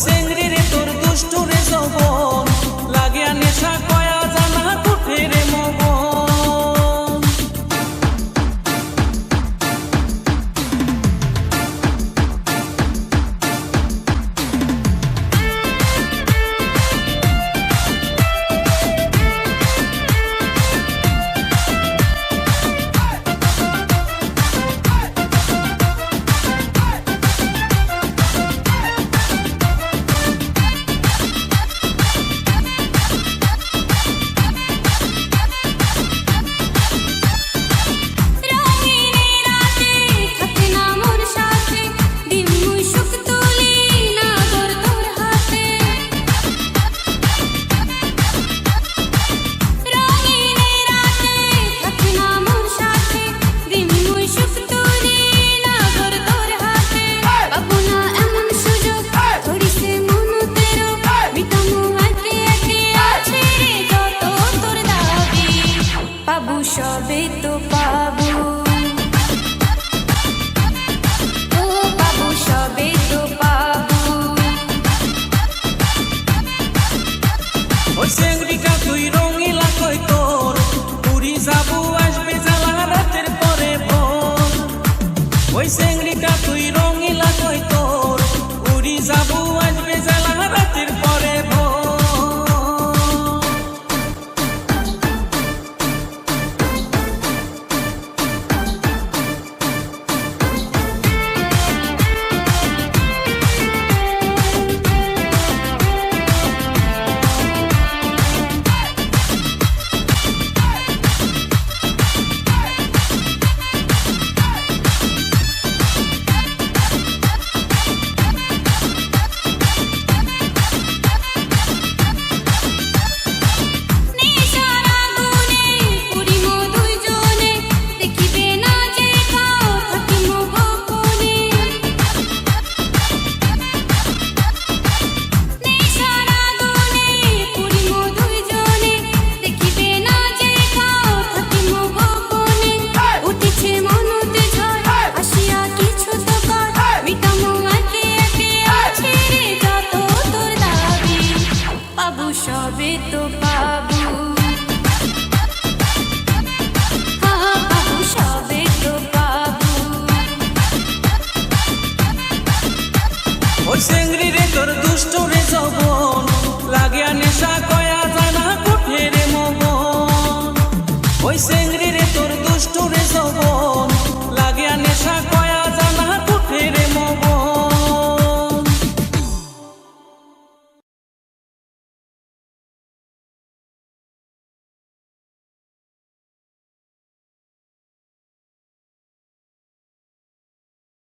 চেংড়ি রে তোর দুষ্টু রে যৌবন লাগিয়া নেশা কয়া জানা কুঠে রে মগন। সবে তো পাবো, ও বাবু সবে তো পাবো। ওই চেংড়িটা তুই রঙিলা কই তোর পুরি যাবো আসবে জ্বালা রাতের পরে ভোর। ওই চেংড়িটা তুই রঙিলা কই তোর পুরি যাবো আসবে জ্বালা রাতের পরে ভোর। সবে তো পাবো, হ্যাঁ বাবু সবে তো পাবো। ওই চেংড়ি রে তোর দুষ্টু রে যৌবন লাগিয়া নেশা কয়া জানা কুঠে রে মগন। ওই